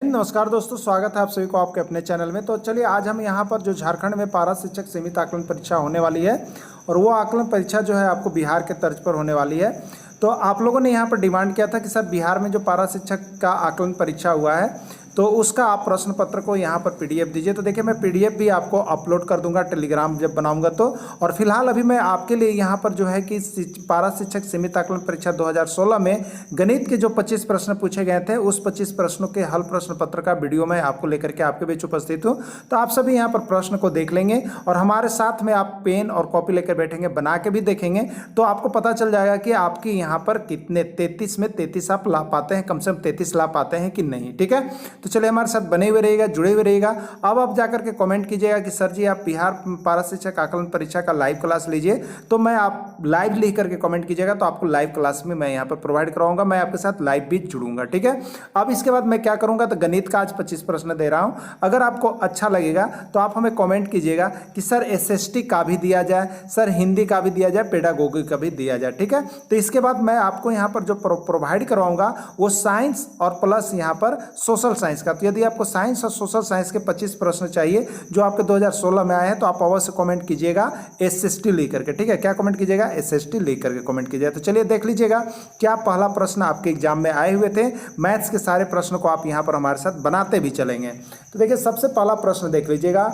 नमस्कार दोस्तों, स्वागत है आप सभी को आपके अपने चैनल में। तो चलिए आज हम यहाँ पर जो झारखंड में पारा शिक्षक सीमित आकलन परीक्षा होने वाली है और वो आकलन परीक्षा जो है आपको बिहार के तर्ज पर होने वाली है। तो आप लोगों ने यहाँ पर डिमांड किया था कि सर बिहार में जो पारा शिक्षक का आकलन परीक्षा हुआ है तो उसका आप प्रश्न पत्र को यहाँ पर पीडीएफ दीजिए। तो देखिए मैं पीडीएफ भी आपको अपलोड कर दूंगा टेलीग्राम जब बनाऊंगा तो। और फिलहाल अभी मैं आपके लिए यहाँ पर जो है कि पारा शिक्षक सीमित आकलन परीक्षा 2016 में गणित के जो 25 प्रश्न पूछे गए थे उस 25 प्रश्नों के हल प्रश्न पत्र का वीडियो मैं आपको लेकर के आपके बीच उपस्थित हूँ। तो आप सभी यहाँ पर प्रश्न को देख लेंगे और हमारे साथ में आप पेन और कॉपी लेकर बैठेंगे, बना के भी देखेंगे तो आपको पता चल जाएगा कि आपकी यहाँ पर कितने 33 में 33 आप ला पाते हैं, कम से कम 33 ला पाते हैं कि नहीं। ठीक है, तो चलिए हमारे साथ बने हुए रहिएगा, जुड़े हुए रहिएगा। अब आप जाकर के कमेंट कीजिएगा कि सर जी आप बिहार पारा शिक्षक आकलन परीक्षा का लाइव क्लास लीजिए। तो मैं आप लाइव लिख करके कमेंट कीजिएगा तो आपको लाइव क्लास में मैं यहाँ पर प्रोवाइड कराऊंगा, मैं आपके साथ लाइव भी जुड़ूंगा। ठीक है, अब इसके बाद मैं क्या करूंगा तो गणित का आज 25 प्रश्न दे रहा हूं। अगर आपको अच्छा लगेगा तो आप हमें कमेंट कीजिएगा कि सर एसएसटी का भी दिया जाए, सर हिंदी का भी दिया जाए, पेडागोगी का भी दिया जाए। ठीक है, तो इसके बाद मैं आपको यहाँ पर जो प्रोवाइड करवाऊंगा वो साइंस और प्लस यहाँ पर सोशल साइंस का। तो यदि आपको साइंस और सोशल साइंस के 25 प्रश्न चाहिए जो आपके 2016 में आए हैं तो आप अवश्य कमेंट कीजिएगा एसएसटी लिख करके। ठीक है, क्या कमेंट कीजिएगा? एसएसटी लिख करके कमेंट कीजिएगा। तो चलिए देख लीजिएगा क्या पहला प्रश्न आपके एग्जाम में आए हुए थे। मैथ्स के सारे प्रश्नों को आप यहाँ पर हमारे साथ बनाते भी चलेंगे। तो देखिए सबसे पहला प्रश्न देख लीजिएगा।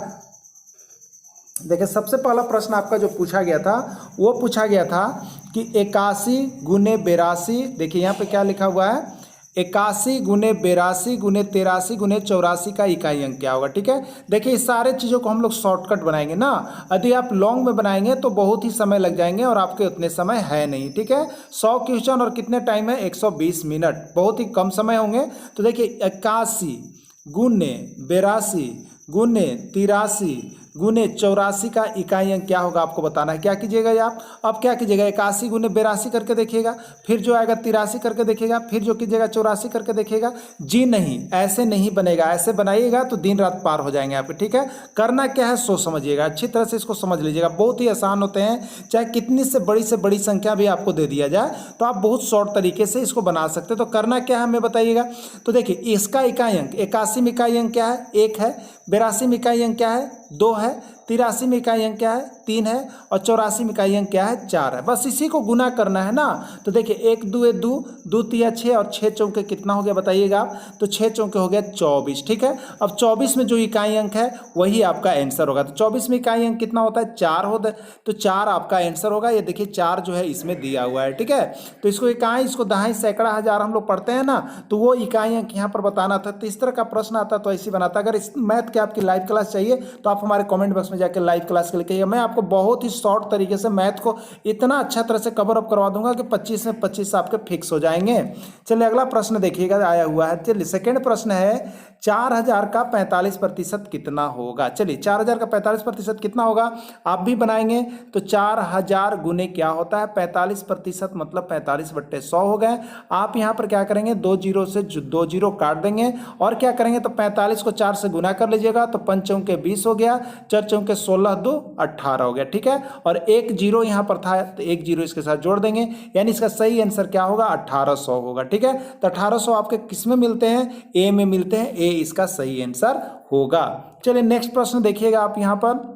देखिए सबसे पहला प्रश्न आपका जो पूछा गया था वो पूछा गया था कि 81 गुने 82, देखिए यहाँ पे क्या लिखा हुआ है, 81 गुने 82 गुने 83 गुने 84 का इकाई अंक क्या होगा। ठीक है, देखिए इस सारे चीज़ों को हम लोग शॉर्टकट बनाएंगे ना। यदि आप लॉन्ग में बनाएंगे तो बहुत ही समय लग जाएंगे और आपके उतने समय है नहीं। ठीक है, 100 क्वेश्चन और कितने टाइम है? 120 मिनट, बहुत ही कम समय होंगे। तो देखिए 81 गुने 82 गुने 83 गुने 84 का इकाई अंक क्या होगा आपको बताना है। क्या कीजिएगा आप? अब क्या कीजिएगा 81 गुने 82 करके देखिएगा, फिर जो आएगा 83 करके देखिएगा, फिर जो कीजिएगा 84 करके देखिएगा। जी नहीं, ऐसे नहीं बनेगा। ऐसे बनाइएगा तो दिन रात पार हो जाएंगे आपके। ठीक है, करना क्या है सोच समझिएगा, अच्छी तरह से इसको समझ लीजिएगा। बहुत ही आसान होते हैं, चाहे कितनी से बड़ी संख्या भी आपको दे दिया जाए तो आप बहुत शॉर्ट तरीके से इसको बना सकते हैं। तो करना क्या है हमें बताइएगा। तो देखिए इसका इकाई अंक 81 में इकाई अंक क्या है? 1 है। 82 में इकाई अंक क्या है? 2 है। 83 में इकाई अंक क्या है? 3 है। और 84 में इकाई अंक क्या है? 4 है। बस इसी को गुना करना है ना। तो देखिए 1 2 2 2 3 6 और 6 चौके कितना हो गया बताइएगा आप? तो 6 चौके हो गया 24। ठीक है, अब 24 में जो इकाई अंक है वही आपका आंसर होगा। तो 24 में इकाई अंक कितना होता है? 4 होता है। तो 4 आपका आंसर होगा। ये देखिए 4 जो है इसमें दिया हुआ है। ठीक है, तो इसको इकाई, इसको दहाई, सैकड़ा, हजार हम लोग पढ़ते हैं ना, तो वो इकाई अंक यहाँ पर बताना था। तो इस तरह का प्रश्न आता तो ऐसे बनाता। अगर इस मैथ की आपकी लाइव क्लास चाहिए तो आप हमारे कमेंट बॉक्स में जाकर लाइव क्लास के लिए कहिए। मैं आपको बहुत ही शॉर्ट तरीके से मैथ को इतना अच्छा तरह से कवर अप करवा दूंगा कि 25 में 25 आपके फिक्स हो जाएंगे। चलिए अगला प्रश्न देखिएगा आया हुआ है। चलिए सेकेंड प्रश्न है 4000 का 45% कितना होगा। चलिए 4000 का 45% कितना होगा आप भी बनाएंगे। तो 4000 गुने क्या होता है? 45% मतलब 45/100 हो गए। आप यहाँ पर क्या करेंगे? 2 जीरो से 2 जीरो काट देंगे और क्या करेंगे तो 45 को 4 से गुना कर लीजिएगा। तो 5 चौके 20 हो गया, 4 चौके 16 2 18 हो गया। ठीक है, और 1 जीरो यहाँ पर था तो 1 जीरो इसके साथ जोड़ देंगे, यानी इसका सही आंसर क्या होगा? 1800 होगा। ठीक है, तो 1800 आपके किस में मिलते हैं? ए में मिलते हैं। ए इसका सही आंसर होगा। चलिए नेक्स्ट प्रश्न देखिएगा आप यहाँ पर।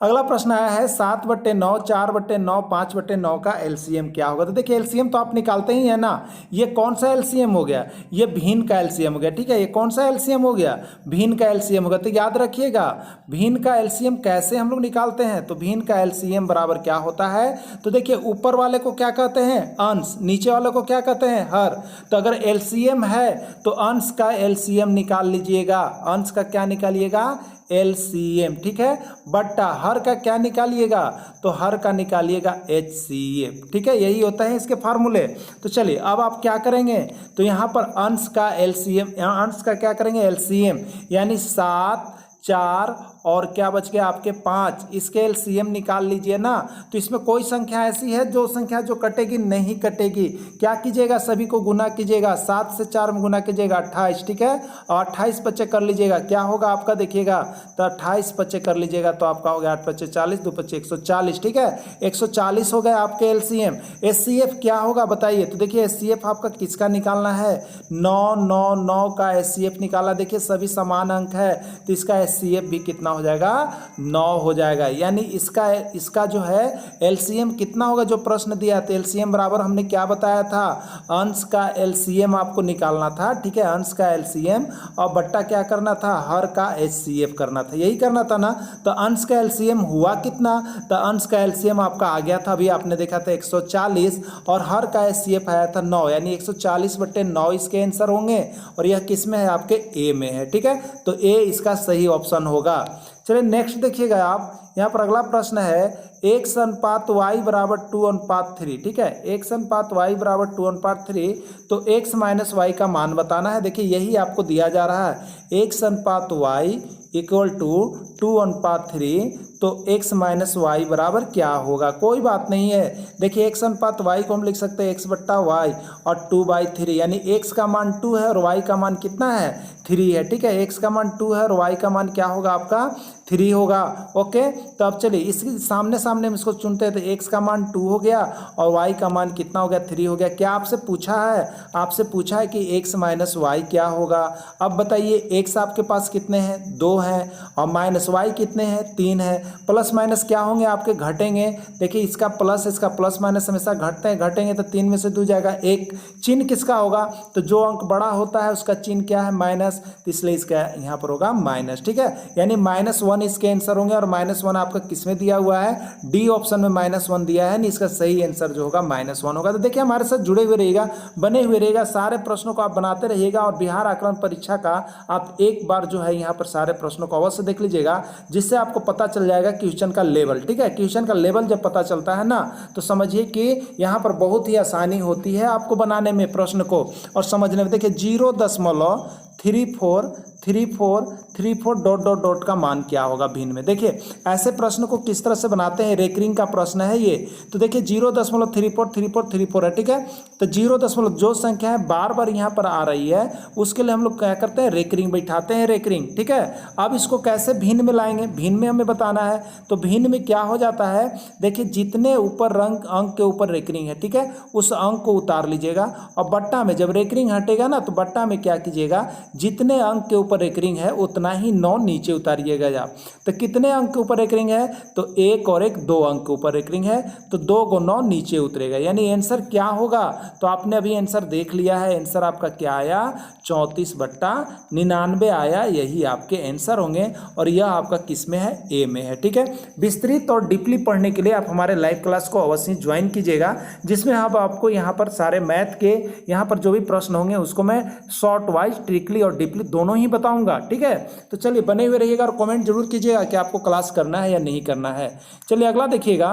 अगला प्रश्न आया है 7/9 4/9 5/9 का एलसीएम क्या होगा। तो देखिए एलसीएम तो आप निकालते ही है ना। ये कौन सा एलसीएम हो गया? ये भिन्न का एलसीएम हो गया। ठीक है, ये कौन सा एलसीएम हो गया? भिन्न का एलसीएम होगा। तो याद रखिएगा भिन्न का एलसीएम कैसे हम लोग निकालते हैं। तो भिन्न का एलसीएम बराबर क्या होता है? तो देखिए ऊपर वाले को क्या कहते हैं? अंश। नीचे वाले को क्या कहते हैं? हर। तो अगर एलसीएम है तो अंश का एलसीएम निकाल लीजिएगा। अंश का क्या निकालिएगा? एलसीएम। ठीक है, बट्टा हर का क्या निकालिएगा? तो हर का निकालिएगा एचसीएफ। ठीक है, यही होता है इसके फार्मूले। तो चलिए अब आप क्या करेंगे तो यहाँ पर अंश का एलसीएम, अंश का क्या करेंगे? एलसीएम, यानी 7 4 और क्या बच गया आपके 5, इसके एलसीएम निकाल लीजिए ना। तो इसमें कोई संख्या ऐसी है जो संख्या जो कटेगी नहीं कटेगी, क्या कीजिएगा सभी को गुना कीजिएगा, 7 से 4 में गुना कीजिएगा 28, ठीक है, और 28 पच्चे कर लीजिएगा, क्या होगा आपका देखिएगा, तो 28 पच्चे कर लीजिएगा तो आपका हो गया 8 पच्चे 40, 2 पच्चे 140, ठीक है, 140 हो गए आपके एलसीएम। एचसीएफ क्या होगा बताइए, तो देखिए एचसीएफ आपका किसका निकालना है, 9 9 9 का एचसीएफ निकाला, देखिए सभी समान अंक है तो इसका एचसीएफ भी कितना हो जाएगा, 9 हो जाएगा। यानी इसका जो है एलसीएम कितना होगा, जो प्रश्न दिया था एलसीएम बराबर हमने क्या बताया था, अंश का एलसीएम आपको निकालना था, ठीक है, अंश का एलसीएम और बट्टा क्या करना था, हर का एचसीएफ करना था, यही करना था ना। तो अंश का एलसीएम हुआ कितना, तो अंश का एलसीएम आपका आ गया था, अभी आपने देखा था 140 और हर का एचसीएफ आया था 9, यानी 140/9 इसके आंसर होंगे और यह किस में है, आपके ए में है, ठीक है, तो ए इसका सही ऑप्शन होगा। चलिए नेक्स्ट देखिएगा आप, यहाँ पर अगला प्रश्न है x/y बराबर 2/3, ठीक है, x/y बराबर 2/3, तो x माइनस वाई का मान बताना है। देखिए यही आपको दिया जा रहा है, x/y इक्वल टू 2/3, तो x माइनस वाई बराबर क्या होगा, कोई बात नहीं है। देखिए x/y को हम लिख सकते हैं x/y और 2/3, यानी x का मान 2 है और y का मान कितना है, 3 है, ठीक है, x का मान 2 है और y का मान क्या होगा आपका 3 होगा। ओके, तो अब चलिए इसके सामने सामने हम इसको चुनते हैं, तो x का मान 2 हो गया और y का मान कितना हो गया, 3 हो गया। क्या आपसे पूछा है, आपसे पूछा है कि x माइनस वाई क्या होगा। अब बताइए x आपके पास कितने हैं, 2 हैं, और माइनस वाई कितने हैं, 3 है। प्लस माइनस क्या होंगे आपके, घटेंगे। देखिए इसका प्लस इसका प्लस माइनस हमेशा घटेंगे, तो 3 में से 2 जाएगा 1। चिन्ह किसका होगा, तो जो अंक बड़ा होता है उसका चिन्ह क्या है, माइनस, तो इसलिए इसका यहाँ पर होगा माइनस, ठीक है, यानी -1 इसके आंसर होंगे। और -1 आपका किसमें दिया हुआ है, डी ऑप्शन में -1 दिया है, नहीं इसका सही आंसर जो होगा -1 होगा। तो देखिए हमारे साथ जुड़े हुए रहिएगा, बने हुए रहिएगा, सारे प्रश्नों को आप बनाते रहिएगा और बिहार आकलन परीक्षा का आप एक बार जो है यहाँ पर सारे प्रश्नों को अवश्य देख लीजिएगा, जिससे आपको पता चल जाएगा क्वेश्चन का लेवल, ठीक है। क्वेश्चन का लेवल जब पता चलता है ना, तो समझिए कि यहाँ पर बहुत ही आसानी होती है आपको बनाने में प्रश्न को और समझने में। देखिए 0.3434 ... का मान क्या होगा भिन्न में। देखिए ऐसे प्रश्न को किस तरह से बनाते हैं, रेकरिंग का प्रश्न है ये। तो देखिए 0.343434 है, ठीक है, तो 0. जो संख्या है बार बार यहाँ पर आ रही है, उसके लिए हम लोग क्या करते हैं, रेकरिंग बैठाते हैं, रेकरिंग, ठीक है। अब इसको कैसे भिन्न में लाएंगे, भिन्न में हमें बताना है। तो भिन्न में क्या हो जाता है, देखिए जितने ऊपर अंक के ऊपर रेकरिंग है, ठीक है, उस अंक को उतार लीजिएगा और बट्टा में जब रेकरिंग हटेगा ना, तो बट्टा में क्या कीजिएगा, जितने अंक के ऊपर रेकरिंग है उतना ही 9 नीचे उतारिएगा आप। तो कितने अंक के ऊपर रेकरिंग है, तो 1 और 1 2 अंक के ऊपर रेकरिंग है, तो 2 को 9 नीचे उतरेगा, यानी आंसर क्या होगा। तो आपने अभी आंसर देख लिया है, आंसर आपका क्या आया, 34/99 आया, यही आपके आंसर होंगे और यह आपका किस में है, ए में है, ठीक है। विस्तृत और डीपली पढ़ने के लिए आप हमारे लाइव क्लास को अवश्य ज्वाइन कीजिएगा, जिसमें आप आपको यहाँ पर सारे मैथ के यहाँ पर जो भी प्रश्न होंगे उसको मैं शॉर्ट वाइज, ट्रिकली और डीपली दोनों ही बताऊंगा, ठीक है। तो चलिए बने हुए रहिएगा और कमेंट जरूर कीजिएगा कि आपको क्लास करना है या नहीं करना है। चलिए अगला देखिएगा,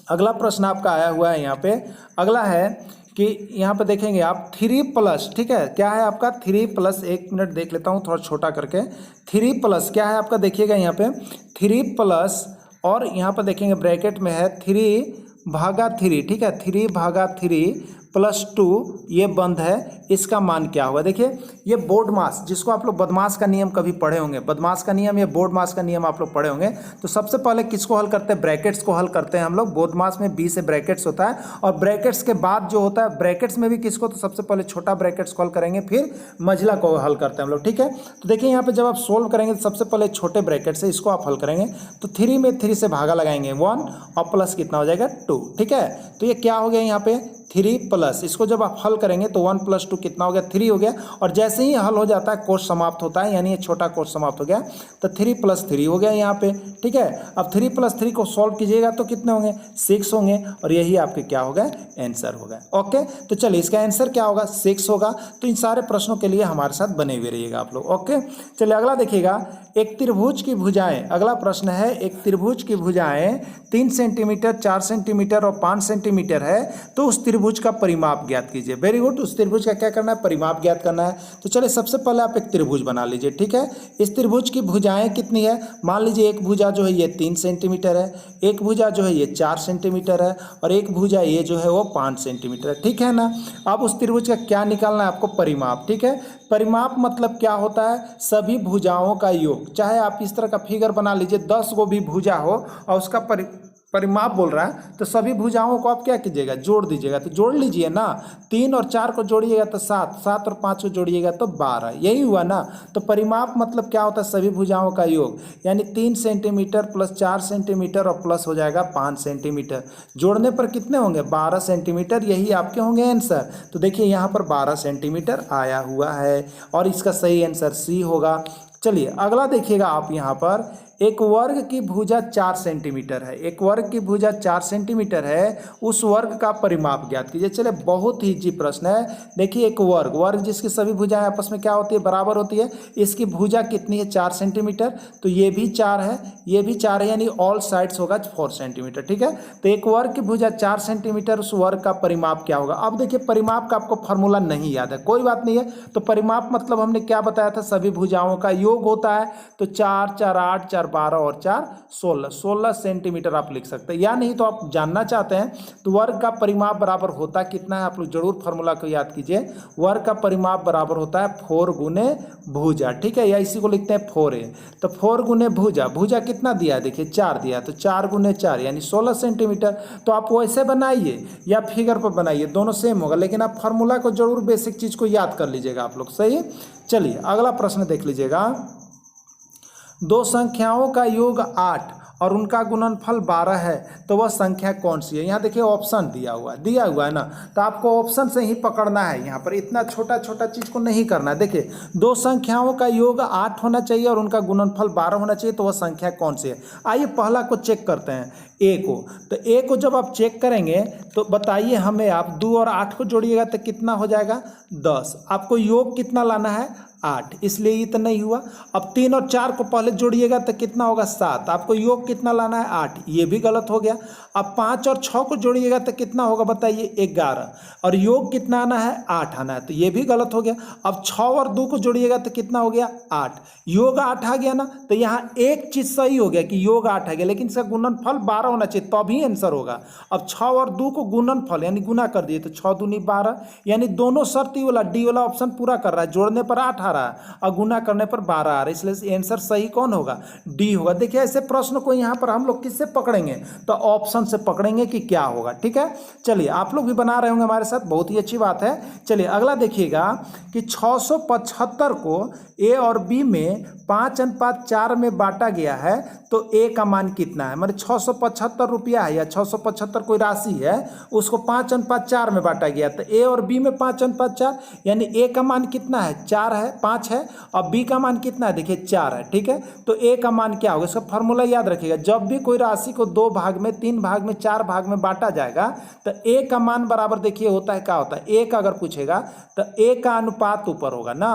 अगला प्रश्न आपका आया हुआ है यहाँ पे। अगला है कि यहाँ पे देखेंगे आप 3+, ठीक है, क्या है आपका 3+, 1 मिनट देख लेता हूँ थोड़ा छोटा करके। 3+ क्या है आपका, देखिएगा यहाँ पे 3+ और यहाँ पर देखेंगे ब्रैकेट में है 3/3, ठीक है, 3/3 +2 ये बंद है, इसका मान क्या होगा। देखिए ये बोर्ड मास, जिसको आप लोग बदमाश का नियम कभी पढ़े होंगे, बदमाश का नियम या बोर्ड मास का नियम आप लोग पढ़े होंगे। तो सबसे पहले किसको हल करते हैं, ब्रैकेट्स को हल करते हैं हम लोग। बोर्ड मास में बी से ब्रैकेट्स होता है और ब्रैकेट्स के बाद जो होता है, ब्रैकेट्स में भी किसको, तो सबसे पहले छोटा ब्रैकेट्स को हल करेंगे, फिर मंझला को हल करते हैं हम लोग, ठीक है। तो देखिए यहाँ पे जब आप सोल्व करेंगे तो सबसे पहले छोटे ब्रैकेट से इसको आप हल करेंगे, तो 3 में 3 से भागा लगाएंगे 1 और प्लस कितना हो जाएगा 2, ठीक है। तो ये क्या हो गया यहाँ पे 3+, इसको जब आप हल करेंगे तो 1 + 2 कितना हो गया, 3 हो गया। और जैसे ही हल हो जाता है कोर्स समाप्त होता है, यानी ये छोटा कोर्स समाप्त हो गया, तो 3 + 3 हो गया यहाँ पे, ठीक है। अब 3 + 3 को सॉल्व कीजिएगा तो कितने होंगे, 6 होंगे और यही आपके क्या होगा, आंसर होगा। ओके, तो चलिए इसका आंसर क्या होगा, 6 होगा। तो इन सारे प्रश्नों के लिए हमारे साथ बने हुए रहिएगा आप लोग। ओके, चलिए अगला देखिएगा, एक त्रिभुज की भुजाएं, अगला प्रश्न है, एक त्रिभुज की भुजाएं 3 सेंटीमीटर, 4 सेंटीमीटर और 5 सेंटीमीटर है, तो उस त्रिभुज त्रिभुज का परिमाप ज्ञात कीजिए। वेरी गुड, उस त्रिभुज का क्या करना है, परिमाप ज्ञात करना है। तो चलिए सबसे पहले आप एक त्रिभुज बना लीजिए, ठीक है। इस त्रिभुज की भुजाएं कितनी है, मान लीजिए एक भुजा जो है ये 3 सेंटीमीटर है, एक भुजा जो है ये 4 सेंटीमीटर है, और एक भुजा ये जो है वो 5 सेंटीमीटर है, ठीक है ना। अब उस त्रिभुज का क्या निकालना है आपको, परिमाप, ठीक है। परिमाप मतलब क्या होता है, सभी भुजाओं का योग। चाहे आप इस तरह का फिगर बना लीजिए, 10 को भी भुजा हो और उसका परिमाप बोल रहा है, तो सभी भुजाओं को आप क्या कीजिएगा, जोड़ दीजिएगा। तो जोड़ लीजिए ना, 3 और 4 को जोड़िएगा तो 7, 7 और 5 को जोड़िएगा तो 12, यही हुआ ना। तो परिमाप मतलब क्या होता है, सभी भुजाओं का योग, यानी 3 सेंटीमीटर प्लस 4 सेंटीमीटर और प्लस हो जाएगा 5 सेंटीमीटर। जोड़ने पर कितने होंगे, 12 सेंटीमीटर, यही आपके होंगे आंसर। तो देखिए यहाँ पर 12 सेंटीमीटर आया हुआ है और इसका सही आंसर सी होगा। चलिए अगला देखिएगा आप, यहाँ पर एक वर्ग की भुजा 4 सेंटीमीटर है, एक वर्ग की भुजा 4 सेंटीमीटर है, उस वर्ग का परिमाप ज्ञात कीजिए। चलिए बहुत ही इजी प्रश्न है। देखिए एक वर्ग, वर्ग जिसकी सभी भुजाएं आपस में क्या होती है, बराबर होती है। इसकी भुजा कितनी है, 4 सेंटीमीटर, तो ये भी 4 है, ये भी 4 है, यानी ऑल साइड्स होगा 4 सेंटीमीटर, ठीक है। तो एक वर्ग की भुजा 4 सेंटीमीटर, उस वर्ग का परिमाप क्या होगा। अब देखिए परिमाप का आपको फॉर्मूला नहीं याद है, कोई बात नहीं है। तो परिमाप मतलब हमने क्या बताया था, सभी भुजाओं का योग होता है। तो 4 4 8 4 12 और 4 16, 16 सेंटीमीटर आप लिख सकते हैं। या नहीं तो आप जानना चाहते हैं तो वर्ग का परिमाप बराबर होता कितना है, आप लोग जरूर फॉर्मूला को याद कीजिए। वर्ग का परिमाप बराबर होता है 4 गुने भुजा, ठीक है, या इसी को लिखते हैं 4a। तो 4 गुने भुजा, भुजा कितना दिया है, देखिए 4 दिया, तो 4 गुने 4 यानी 16 सेंटीमीटर। तो आप वैसे बनाइए या फिगर पर बनाइए, दोनों सेम होगा, लेकिन आप फॉर्मूला को जरूर बेसिक चीज को याद कर लीजिएगा आप लोग, सही। चलिए अगला प्रश्न देख लीजिएगा। दो संख्याओं का योग 8 और उनका गुणनफल 12 है, तो वह संख्या कौन सी है। यहाँ देखिए ऑप्शन दिया हुआ है ना, तो आपको ऑप्शन से ही पकड़ना है। यहाँ पर इतना छोटा छोटा चीज को नहीं करना है। देखिए दो संख्याओं का योग 8 होना चाहिए और उनका गुणनफल 12 होना चाहिए, तो वह संख्या कौन सी है। आइए पहला को चेक करते हैं, ए को। तो ए को जब आप चेक करेंगे तो बताइए हमें, आप 2 और 8 को जोड़िएगा तो कितना हो जाएगा, 10। आपको योग कितना लाना है, 8, इसलिए ये तो नहीं हुआ। अब 3 और 4 को पहले जोड़िएगा तो कितना होगा, 7। आपको योग कितना लाना है, 8, ये भी गलत हो गया। अब 5 और 6 को जोड़िएगा तो कितना होगा बताइए, 11, और योग कितना आना है, 8 आना है, तो ये भी गलत हो गया। अब 6 और 2 को जोड़िएगा तो कितना हो गया, 8, योग 8 आ गया ना। तो यहाँ एक चीज सही हो गया कि योग 8 आ गया, लेकिन इसका गुणनफल 12 होना चाहिए, तभी आंसर होगा। अब 6 और 2 को गुणनफल यानी गुना कर दिए, तो 6 दूनी 12, यानी दोनों शर्त वाला डी वाला ऑप्शन पूरा कर रहा है। जोड़ने पर 8 आ रहा है और गुना करने पर 12 आ रहा है, इसलिए आंसर सही कौन होगा, डी होगा। देखिए ऐसे प्रश्न को यहाँ पर हम लोग किससे पकड़ेंगे, तो ऑप्शन से पकड़ेंगे कि क्या होगा, ठीक है। चलिए आप लोग भी बना रहे होंगे हमारे साथ, बहुत ही अच्छी बात है। चलिए अगला देखिएगा कि 675 को ए और बी में 5:4 में बांटा गया है, तो ए का मान कितना है। मतलब 675 रुपया है या 675 कोई राशि है, उसको 5:4 में बांटा गया, तो ए और बी में 5:4, यानी ए का मान कितना है, 4 है, 5 है, और बी का मान कितना है, देखिए 4 है, ठीक है। तो ए का मान क्या होगा, इसका फॉर्मूला याद रखिएगा। जब भी कोई राशि को 2 भाग में, 3 भाग में, 4 भाग में बांटा जाएगा, तो ए का मान बराबर देखिए होता है, क्या होता है, ए का अगर पूछेगा तो ए का अनुपात ऊपर होगा ना,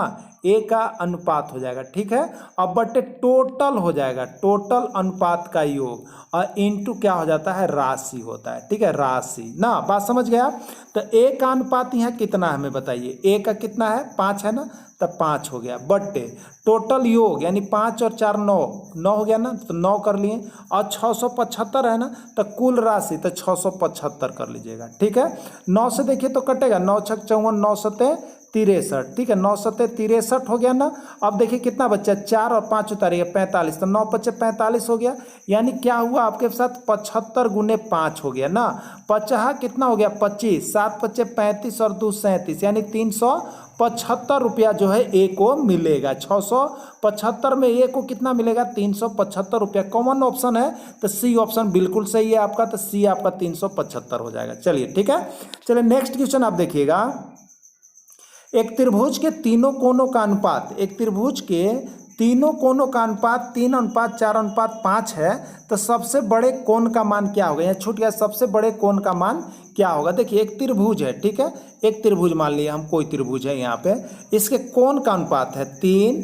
ए का अनुपात हो जाएगा, ठीक है। अब बटे टोटल हो जाएगा, टोटल अनुपात का योग, और इनटू क्या हो जाता है, राशि होता है, ठीक है, राशि ना। बात समझ गया। तो ए का अनुपात यहाँ कितना है हमें बताइए, ए का कितना है, 5 है ना, तो 5 हो गया, बटे टोटल योग यानी 5 और 4 9, 9 हो गया ना, तो 9 कर लिए, और 675 है ना, तो कुल राशि तो 675 कर लीजिएगा, ठीक है। 9 से देखिए तो कटेगा, 9 छक 54, 9 सते 63, ठीक है, 9 सते 63 हो गया ना। अब देखिए कितना बच्चा, 4 और 5 उतारिए 45, तो 9 पचे 45 हो गया, यानी क्या हुआ आपके साथ 75 गुने 5 हो गया ना। 50 कितना हो गया, 25, 7 पचे 35 और 2 37, यानी 375 रुपया जो है ए को मिलेगा। 675 में ए को कितना मिलेगा, 375 रुपया। कॉमन ऑप्शन है तो सी ऑप्शन बिल्कुल सही है आपका, तो सी आपका 375 हो जाएगा। चलिए ठीक है, चलिए नेक्स्ट क्वेश्चन आप देखिएगा। एक त्रिभुज के तीनों कोनों का अनुपात, एक त्रिभुज के तीनों कोनों का अनुपात 3:4:5 है, तो सबसे बड़े कोण का मान क्या होगा। यहाँ छूट गया, सबसे बड़े कोण का मान क्या होगा। देखिए एक त्रिभुज है, ठीक है, एक त्रिभुज मान लिया हम, कोई त्रिभुज है यहाँ पे, इसके कोण का अनुपात है 3,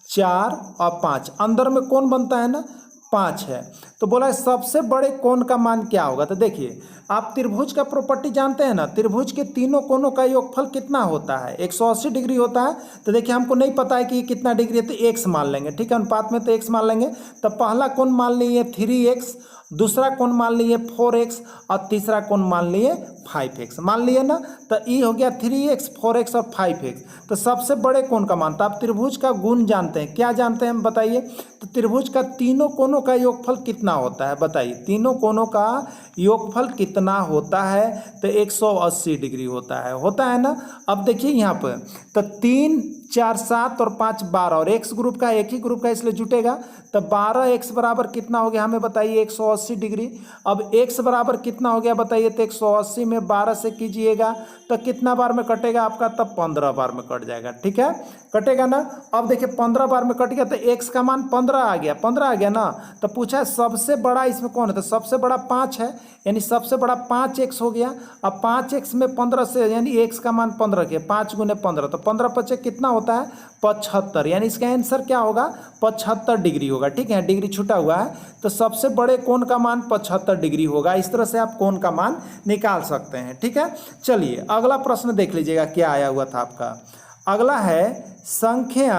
4 और 5। अंदर में कोण बनता है ना 5 है। तो बोला है सबसे बड़े कोण का मान क्या होगा। तो देखिए आप त्रिभुज का प्रॉपर्टी जानते हैं ना, त्रिभुज के तीनों कोणों का योगफल कितना होता है, 180 डिग्री होता है। तो देखिए हमको नहीं पता है कि ये कितना डिग्री है, तो x मान लेंगे, ठीक है, अनुपात में तो x मान लेंगे। तो पहला कोण मान लिए 3x, दूसरा कोण मान लिए 4x और तीसरा कोण मान लिए 5x, मान लिए ना। तो ये हो गया 3x 4x और 5x। तो सबसे बड़े कोण का मान, तो आप त्रिभुज का गुण जानते हैं, क्या जानते हैं हम बताइए। तो त्रिभुज का तीनों कोणों का योगफल कितना होता है बताइए, तीनों कोणों का योगफल कितना होता है। तो 180 डिग्री होता है ना। अब देखिए यहाँ पर तो 3 4 7 और 5 12 और x ग्रुप का एक ही ग्रुप का इसलिए जुटेगा। तो 12x बराबर कितना हो गया हमें बताइए 180 डिग्री। अब x बराबर कितना हो गया बताइए। तो 180 में 12 से कीजिएगा तो कितना बार में कटेगा आपका, तब 15 बार में कट जाएगा, ठीक है, कटेगा ना। अब देखिए 15 बार में कट गया तो x का मान 15 आ गया, 15 आ गया ना। तो पूछा है सबसे बड़ा इसमें कौन है, तो सबसे बड़ा 5 है, यानी सबसे बड़ा 5x हो गया। अब 5x में 15 से यानी x का मान 15 के 5 गुने 15, तो 15 पचे कितना होता है 75, यानी इसका आंसर क्या होगा 75 डिग्री होगा, ठीक है, डिग्री छूटा हुआ है। तो सबसे बड़े कोण का मान 75 डिग्री होगा। इस तरह से आप कोण का मान निकाल सकते हैं, ठीक है। चलिए अगला प्रश्न देख लीजिएगा क्या आया हुआ था आपका। अगला है संख्या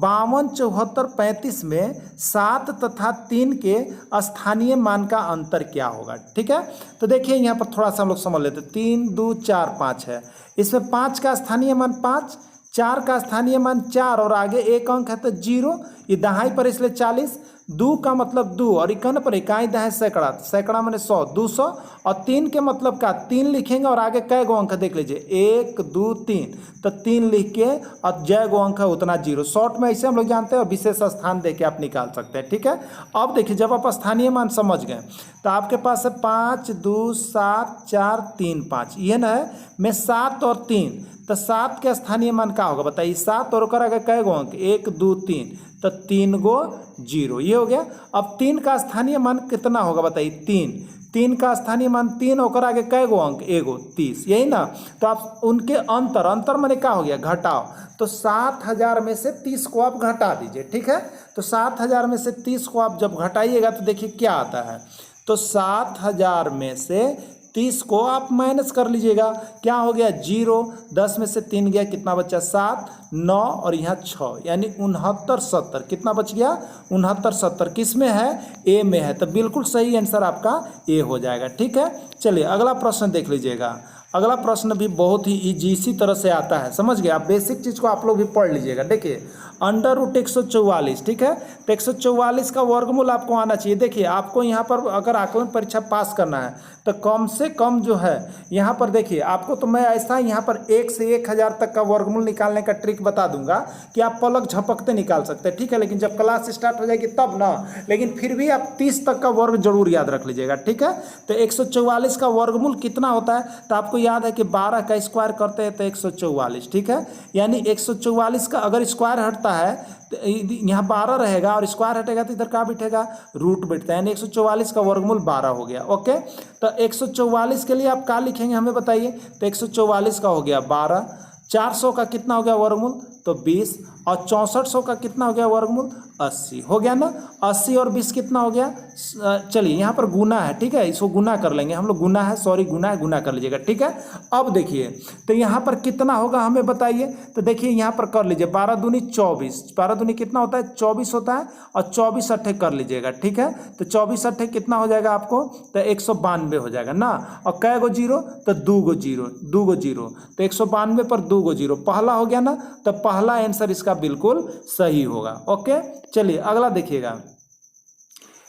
52 74 35 में 7 तथा 3 के स्थानीय मान का अंतर क्या होगा, ठीक है। तो देखिए यहाँ पर थोड़ा सा हम लोग समझ लेते हैं। 3 2 4 5 है, इसमें 5 का स्थानीय मान 5, 4 का स्थानीय मान 4 और आगे एक अंक है तो 0, ये दहाई पर इसलिए 40, 2 का मतलब 2 और इक्यावन पर इकाई दहाई सैकड़ा, सैकड़ा मैंने 100 200 और 3 के मतलब का 3 लिखेंगे और आगे कै गो अंक देख लीजिए 1 2 3, तो 3 लिख के और जय गो अंक है उतना 0। शॉर्ट में ऐसे हम लोग जानते हैं और विशेष स्थान दे के आप निकाल सकते हैं, ठीक है। अब देखिए जब आप स्थानीय मान समझ गए तो आपके पास है 5 2 7 4 3 5, ये ना है मैं 7 और 3, तो 7 के स्थानीय मान क्या होगा बताइए। 7 और कर आगे कै गो अंक 1 2 3, तो 3 गो 0, ये हो गया। अब 3 का स्थानीय मान कितना होगा बताइए 3, 3 का स्थानीय मान 3 होकर आगे कै गो अंक 1 गो 30, यही ना। तो आप उनके अंतर माने क्या हो गया घटाओ। तो 7000 में से 30 को आप घटा दीजिए, ठीक है। तो 7000 में से 30 को आप जब घटाइएगा तो देखिए क्या आता है। तो 7000 में से 30 को आप माइनस कर लीजिएगा, क्या हो गया 0, 10 में से 3 गया कितना बचा 7 9 और यहाँ 6, यानी 69 70, कितना बच गया 69 70, किस में है ए में है। तो बिल्कुल सही आंसर आपका ए हो जाएगा, ठीक है। चलिए अगला प्रश्न देख लीजिएगा। अगला प्रश्न भी बहुत ही ईजी इसी तरह से आता है, समझ गए आप, बेसिक चीज़ को आप लोग भी पढ़ लीजिएगा। देखिए √144, ठीक है। तो 144 का वर्गमूल आपको आना चाहिए। देखिए आपको यहाँ पर अगर आकलन परीक्षा पास करना है तो कम से कम जो है यहाँ पर देखिए आपको, तो मैं ऐसा यहाँ पर 1 से 1000 तक का वर्गमूल निकालने का ट्रिक बता दूंगा कि आप पलक झपकते निकाल सकते हैं, ठीक है। लेकिन जब क्लास स्टार्ट हो जाएगी तब ना, लेकिन फिर भी आप 30 तक का वर्ग जरूर याद रख लीजिएगा, ठीक है। तो 144 का वर्गमूल कितना होता है, तो आपको याद है कि 12 का स्क्वायर करते हैं तो 144, ठीक है। यानी 144 का अगर स्क्वायर हटता है तो यहाँ 12 रहेगा और स्क्वायर हटेगा तो इधर क्या बैठेगा रूट बैठता है, यानी 144 का वर्गमूल 12 हो गया, ओके। तो 144 के लिए आप क्या लिखेंगे हमें बताइए। तो 144 का हो गया 12, 400 का कितना हो गया वर्गमूल तो 20 और 6400 का कितना हो गया वर्गमूल 80 हो गया ना। 80 और 20 कितना हो गया, चलिए यहाँ पर गुना है, ठीक है, इसको गुना कर लेंगे हम लोग, गुना है सॉरी गुना है, गुना कर लीजिएगा, ठीक है। अब देखिए तो यहाँ पर कितना होगा हमें बताइए। तो देखिए यहाँ पर कर लीजिए 12 दूनी 24, 12 दूनी कितना होता है 24 होता है और 24 अट्ठे कर लीजिएगा, ठीक है। तो 24 अट्ठे कितना हो जाएगा आपको, तो 192 हो जाएगा ना। और कै गो जीरो, तो 2 गो जीरो, 2 गो जीरो, तो 192 पर 2 गो जीरो पहला हो गया ना। तो पहला आंसर इसका बिल्कुल सही होगा, ओके। चलिए अगला देखिएगा।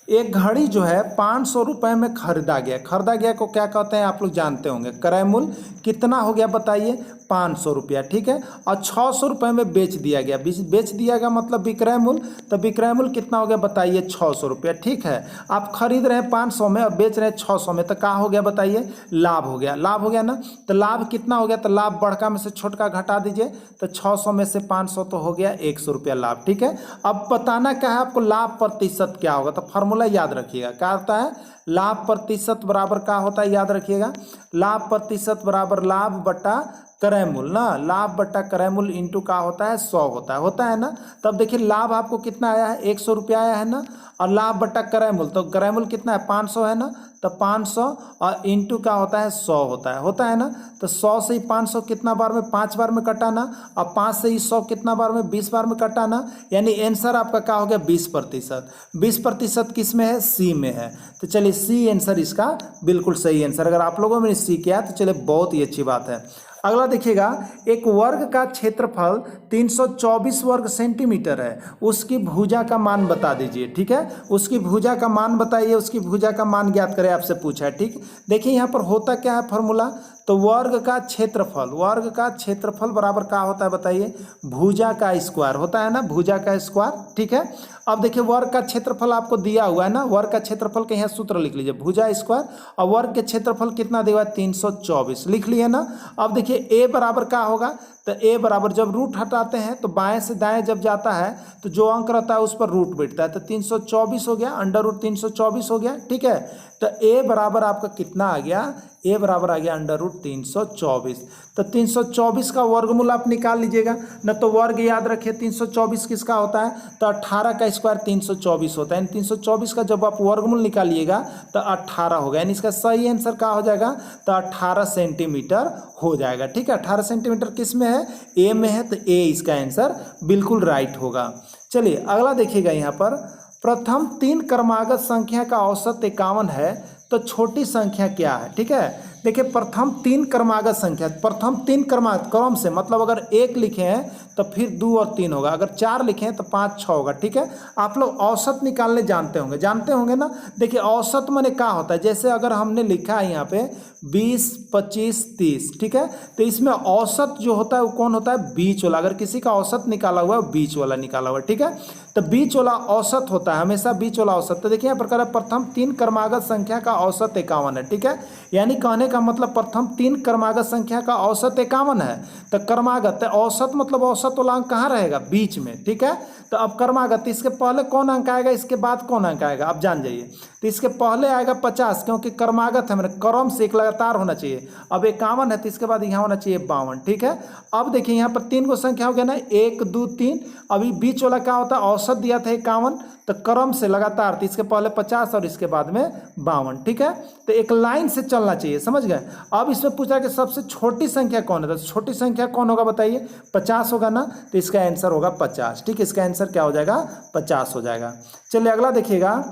एक घड़ी जो है 500 रुपये में खरीदा गया को क्या कहते हैं आप लोग जानते होंगे। क्रय मूल्य कितना हो गया बताइए 500 रुपया, ठीक है। और 600 रुपये में बेच दिया गया मतलब विक्रय मूल्य, तो विक्रय मूल्य कितना हो गया बताइए 600 रुपया, ठीक है। आप खरीद रहे हैं 500 में और बेच रहे हैं 600 में, तो क्या हो गया बताइए लाभ हो गया ना। तो लाभ कितना हो गया, तो लाभ बड़का में से छोटका घटा दीजिए, तो 600 में से 500 तो हो गया 100 रुपया लाभ, ठीक है। अब बताना क्या है आपको लाभ प्रतिशत क्या होगा, तो फॉर्मूला याद रखिएगा क्या होता है लाभ प्रतिशत बराबर क्या होता है, याद रखिएगा, लाभ प्रतिशत बराबर लाभ बटा क्रय मूल्य ना, लाभ बटा क्रय मूल्य इंटू का होता है 100 होता है ना। तब देखिए लाभ आपको कितना आया है, 100 रुपया आया है ना, और लाभ बटा क्रय मूल्य, तो क्रय मूल्य कितना है 500 है ना, तो 500 और इंटू का होता है 100 होता है ना। तो 100 से ही 500 कितना बार में, 5 बार में कटा ना, और 5 से ही 100 कितना बार में, 20 बार में कटा ना, यानी आंसर आपका क्या हो गया 20%। 20% किस में है, सी में है। तो चलिए सी आंसर इसका बिल्कुल सही आंसर। अगर आप लोगों ने सी किया तो चलिए बहुत ही अच्छी बात है। अगला देखिएगा, एक वर्ग का क्षेत्रफल 324 वर्ग सेंटीमीटर है, उसकी भुजा का मान बता दीजिए। ठीक है, उसकी भुजा का मान बताइए, उसकी भुजा का मान ज्ञात करें, आपसे पूछा है। ठीक, देखिए यहाँ पर होता क्या है फॉर्मूला, तो वर्ग का क्षेत्रफल बराबर क्या होता है बताइए, भुजा का स्क्वायर होता है ना, भुजा का स्क्वायर। ठीक है, अब देखिए वर्ग का क्षेत्रफल आपको दिया हुआ है ना, वर्ग का क्षेत्रफल के यहाँ सूत्र लिख लीजिए, भुजा स्क्वायर, और वर्ग के क्षेत्रफल कितना दिया हुआ है 324, लिख लिए ना। अब देखिए ए बराबर क्या होगा, तो ए बराबर जब रूट हटाते हैं तो बाएं से दाएं जब जाता है तो जो अंक रहता है उस पर रूट बैठता है, तो 324 हो गया, अंडर रूट 324 हो गया। ठीक है, तो ए बराबर आपका कितना आ गया, ए बराबर आ गया अंडर रूट 324। तो 324 का वर्गमूल आप निकाल लीजिएगा न, तो वर्ग याद रखिए 324 किसका होता है, तो 18 का स्क्वायर 324 होता है, यानी 324 का जब आप वर्गमूल निकालिएगा तो 18 होगा, यानी इसका सही आंसर क्या हो जाएगा, तो 18 सेंटीमीटर हो जाएगा। ठीक है, 18 सेंटीमीटर किस में है, ए में है, तो ए इसका आंसर बिल्कुल राइट होगा। चलिए अगला देखिएगा, यहाँ पर प्रथम 3 क्रमागत संख्या का औसत 51 है, तो छोटी संख्या क्या है। ठीक है, देखिए प्रथम 3 क्रमागत संख्या, प्रथम 3 क्रम से मतलब अगर 1 लिखे हैं तो फिर 2 और 3 होगा, अगर 4 लिखे हैं तो 5 6 होगा। ठीक है, आप लोग औसत निकालने जानते होंगे ना। देखिए औसत माने क्या होता है, जैसे अगर हमने लिखा है यहाँ पे 20 25 30, ठीक है, तो इसमें औसत जो होता है वो कौन होता है, बीच वाला। अगर किसी का औसत निकाला हुआ है बीच वाला निकाला हुआ है। ठीक है, तो बीच वाला औसत होता है हमेशा, बीच वाला औसत। तो देखिए यहाँ प्रकार प्रथम 3 क्रमागत संख्या का औसत 51 है। ठीक है, यानी कहने का मतलब प्रथम 3 क्रमागत संख्या का औसत 51 है। तो क्रमागत औसत मतलब औसत वाला अंक कहाँ रहेगा, बीच में। ठीक है, तो अब क्रमागत इसके पहले कौन अंक आएगा, इसके बाद कौन अंक आएगा, आप जान जाइए। तो इसके पहले आएगा 50, क्योंकि क्रमागत है, मैंने क्रम से एक लगातार होना चाहिए। अब 51 है तो इसके बाद यहाँ होना चाहिए 52। ठीक है, अब देखिए यहाँ पर 3 को संख्या हो गया ना, 1 2 3, अभी बीच वाला क्या होता है, औसत दिया था 51, तो क्रम से लगातार, तो इसके पहले 50 और इसके बाद में 52। ठीक है, तो एक लाइन से चलना चाहिए, समझ गए। अब इसमें पूछा कि सबसे छोटी संख्या कौन है, तो छोटी संख्या कौन होगा बताइए, 50 होगा ना, तो इसका आंसर होगा 50। ठीक है, इसका आंसर क्या हो जाएगा, 50 हो जाएगा। चलिए अगला देखिएगा,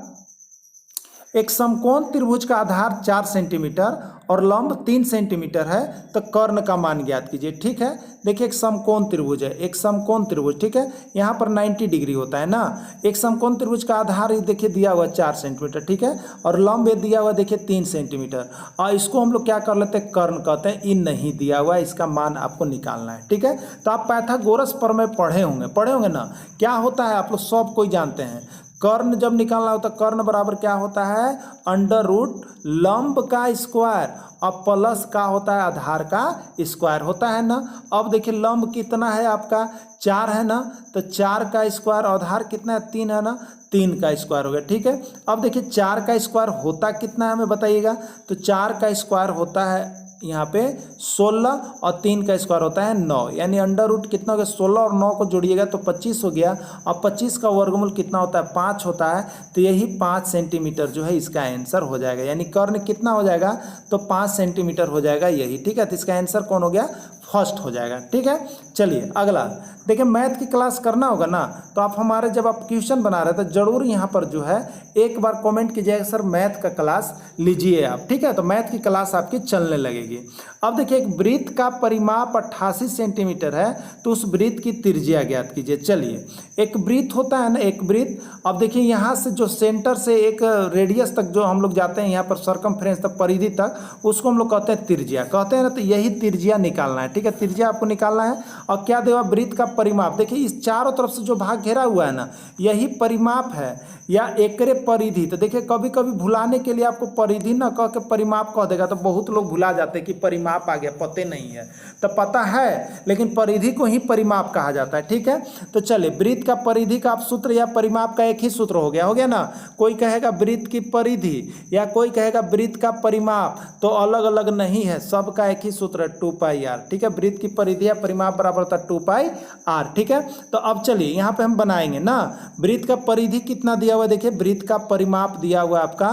एक समकोण त्रिभुज का आधार 4 सेंटीमीटर और लंब 3 सेंटीमीटर है, तो कर्ण का मान ज्ञात कीजिए। ठीक है, देखिए एक समकोण त्रिभुज है, एक समकोण त्रिभुज। ठीक है, यहाँ पर 90 डिग्री होता है ना। एक समकोण त्रिभुज का आधार देखिए दिया हुआ 4 सेंटीमीटर। ठीक है, और लंब ये दिया हुआ देखिए 3 सेंटीमीटर, और इसको हम लोग क्या कर लेते हैं, कर्ण कहते हैं। इन नहीं दिया हुआ है, इसका मान आपको निकालना है। ठीक है, तो आप पाइथागोरस प्रमेय पढ़े होंगे ना, क्या होता है आप लोग सब कोई जानते हैं। कर्ण जब निकालना होता है, कर्ण बराबर क्या होता है, अंडर रूट लंब का स्क्वायर और प्लस का होता है आधार का स्क्वायर होता है ना। अब देखिए लंब कितना है आपका, 4 है ना, तो 4 का स्क्वायर, आधार कितना है 3 है ना, 3 का स्क्वायर हो गया। ठीक है, अब देखिए 4 का स्क्वायर होता कितना है हमें बताइएगा, तो 4 का स्क्वायर होता है यहाँ पे 16 और 3 का स्क्वायर होता है 9, यानी अंडर रूट कितना हो गया, 16 और 9 को जोड़िएगा तो 25 हो गया, और 25 का वर्गमूल कितना होता है, 5 होता है, तो यही 5 सेंटीमीटर जो है इसका आंसर हो जाएगा। यानी कर्ण कितना हो जाएगा, तो 5 सेंटीमीटर हो जाएगा यही। ठीक है, तो इसका आंसर कौन हो गया, फर्स्ट हो जाएगा। ठीक है, चलिए अगला देखिए, मैथ की क्लास करना होगा ना, तो आप हमारे जब आप ट्यूशन बना रहे तो जरूर यहाँ पर जो है एक बार कमेंट कीजिएगा सर मैथ का क्लास लीजिए आप। ठीक है, तो मैथ की क्लास आपकी चलने लगेगी। अब देखिए एक वृत्त का परिमाप 88 सेंटीमीटर है, तो उस वृत्त की त्रिज्या ज्ञात कीजिए। चलिए एक वृत्त होता है ना, एक वृत्त, अब देखिए यहाँ से जो सेंटर से एक रेडियस तक जो हम लोग जाते हैं, यहाँ पर सरकमफ्रेंस तक, परिधि तक, उसको हम लोग कहते हैं त्रिज्या कहते हैं ना, तो यही त्रिज्या निकालना है। ठीक है, त्रिज्या आपको निकालना है। और क्या देगा, वृत्त का परिमाप। देखिए इस चारों तरफ से जो भाग घेरा हुआ है ना, यही परिमाप है या एकरे परिधि। तो देखिए कभी कभी भुलाने के लिए आपको परिधि ना कह के परिमाप कह देगा, तो बहुत लोग भुला जाते हैं कि परिमाप आ गया, पते नहीं है। तो पता है लेकिन परिधि को ही परिमाप कहा जाता है, ठीक है। तो चलिए, वृत्त का परिधि का आप सूत्र या परिमाप का एक ही सूत्र हो गया ना। कोई कहेगा वृत्त की परिधि या कोई कहेगा वृत्त का परिमाप, तो अलग अलग नहीं है, सबका एक ही सूत्र है 2πr, ठीक है। वृत्त की परिधि या परिमाप बराबर होता है 2πr, ठीक है। तो अब चलिए यहाँ पे हम बनाएंगे ना, वृत्त का परिधि कितना दिया हुआ है, देखिए वृत्त का परिमाप दिया हुआ है आपका,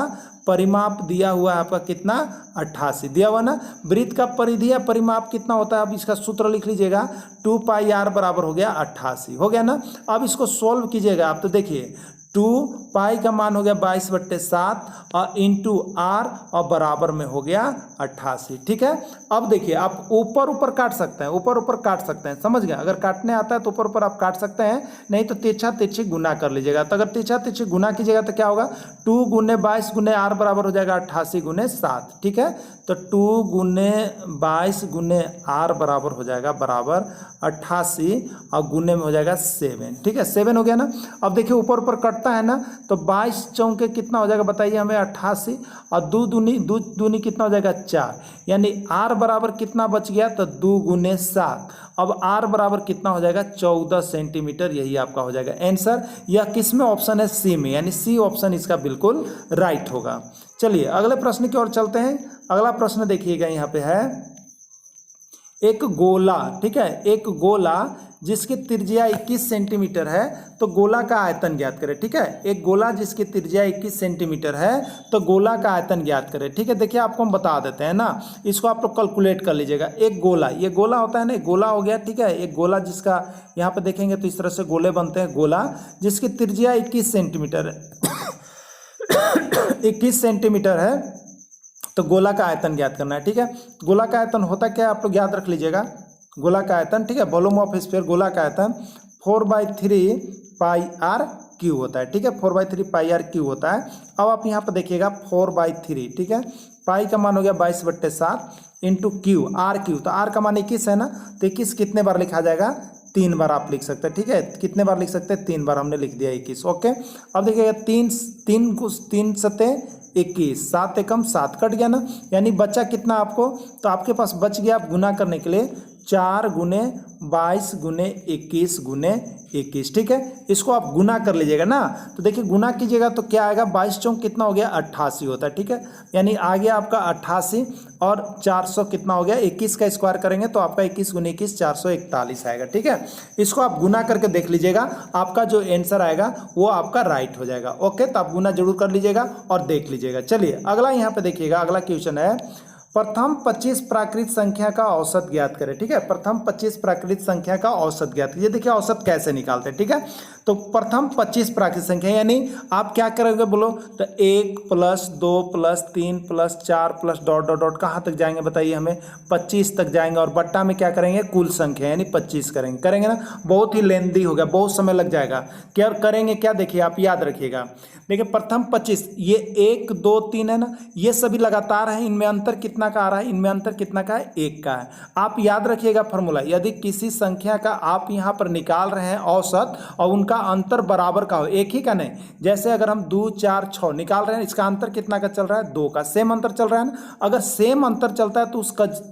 परिमाप दिया हुआ है आपका कितना, 88 दिया हुआ ना। वृत्त का परिधि या परिमाप कितना होता है, अब इसका सूत्र लिख लीजिएगा, 2πr बराबर हो गया 88, हो गया ना। अब इसको सोल्व कीजिएगा आप, तो देखिए 2π का मान हो गया 22/7 और इंटू r और बराबर में हो गया 88, ठीक है। अब देखिए आप ऊपर ऊपर काट सकते हैं, ऊपर ऊपर काट सकते हैं, समझ गए। अगर काटने आता है तो ऊपर ऊपर आप काट सकते हैं, नहीं तो तिरछा तिरछी गुना कर लीजिएगा। तो अगर तिरछा तिरछी गुना कीजिएगा तो क्या होगा, 2 × 22 × r बराबर हो जाएगा 88 × 7, ठीक है। तो 2 × 22 × r बराबर हो जाएगा बराबर 88 और गुने में हो जाएगा 7, ठीक है, 7 हो गया ना। अब देखिए ऊपर ऊपर कटता है ना, तो 22 चौके कितना हो जाएगा बताइए हमें, 88 और 2 दूनी कितना हो जाएगा 4, यानी r बराबर कितना बच गया, तो 2 × 7। अब r बराबर कितना हो जाएगा, 14 सेंटीमीटर, यही आपका हो जाएगा आंसर। यह किस में ऑप्शन है, सी में, यानी सी ऑप्शन इसका बिल्कुल राइट होगा। चलिए अगले प्रश्न की ओर चलते हैं। अगला प्रश्न देखिएगा, यहाँ पे है एक गोला, ठीक है, एक गोला जिसकी त्रिज्या 21 सेंटीमीटर है, तो गोला का आयतन ज्ञात करें, ठीक है। एक गोला जिसकी त्रिज्या 21 सेंटीमीटर है, तो गोला का आयतन ज्ञात करें, ठीक है। देखिए आपको हम बता देते हैं ना, इसको आप लोग कैलकुलेट कर लीजिएगा। एक गोला, ये गोला होता है ना, गोला हो गया, ठीक है। एक गोला जिसका यहाँ पे देखेंगे तो इस तरह से गोले बनते हैं, गोला जिसकी त्रिज्या 21 सेंटीमीटर है 21 सेंटीमीटर है, तो गोला का आयतन ज्ञात करना है, ठीक है। गोला का आयतन होता क्या है, आप लोग याद रख लीजिएगा। गोला का आयतन, ठीक है, वॉल्यूम ऑफ स्फीयर, गोला का आयतन 4/3πr³ होता है, ठीक है, 4/3πr³ होता है। अब आप यहाँ पर देखिएगा 4/3, ठीक है, पाई का मान हो गया 22/7 इंटू क्यू, r⁻, तो r का मान 21 है ना, तो 21 कितने बार लिखा जाएगा, 3 बार आप लिख सकते हैं, ठीक है। कितने बार लिख सकते हैं, 3 बार हमने लिख दिया 21, ओके। अब देखिएगा 3 सते 21, 7 एकम 7 कट गया ना, यानी बचा कितना आपको, तो आपके पास बच गया, आप गुना करने के लिए 4 × 22 × 21 × 21, ठीक है। इसको आप गुना कर लीजिएगा ना, तो देखिए गुना कीजिएगा तो क्या आएगा, 22 चौक कितना हो गया, 88 होता है, ठीक है। यानी आ गया आपका 88 और 400 कितना हो गया, 21 का स्क्वायर करेंगे तो आपका 21 × 21 441 आएगा, ठीक है। इसको आप गुना करके देख लीजिएगा, आपका जो आंसर आएगा वो आपका राइट हो जाएगा, ओके। तो आप गुना जरूर कर लीजिएगा और देख लीजिएगा। चलिए अगला यहाँ पे देखिएगा, अगला क्वेश्चन है, प्रथम 25 प्राकृत संख्या का औसत ज्ञात करें, ठीक है। प्रथम 25 प्राकृत संख्या का औसत ज्ञात कीजिए। देखिए औसत कैसे निकालते हैं, ठीक है। तो प्रथम 25 प्राकृत संख्या, यानी आप क्या करोगे बोलो, तो 1 + 2 + 3 + 4 + डॉट डॉट डॉट कहाँ तक जाएंगे बताइए हमें, 25 तक जाएंगे, और बट्टा में क्या करेंगे, कुल संख्या यानी 25 करेंगे ना। बहुत ही लेंदी हो गया, बहुत समय लग जाएगा। क्या करेंगे, क्या देखिए आप याद रखिएगा, देखिए प्रथम 25, ये 1 2 3 है ना, ये सभी लगातार हैं, इनमें अंतर कितना का आ रहा है, इनमें अंतर कितना का है, 1 का है। आप याद रखिएगा फॉर्मूला, यदि किसी संख्या का आप यहाँ पर निकाल रहे हैं औसत और उनका अंतर बराबर का हो, एक ही का नहीं, जैसे अगर हम 2 4 6 निकाल रहे हैं, इसका अंतर कितना का चल रहा है, 2 का, सेम अंतर चल रहा है ना। अगर सेम अंतर चलता है तो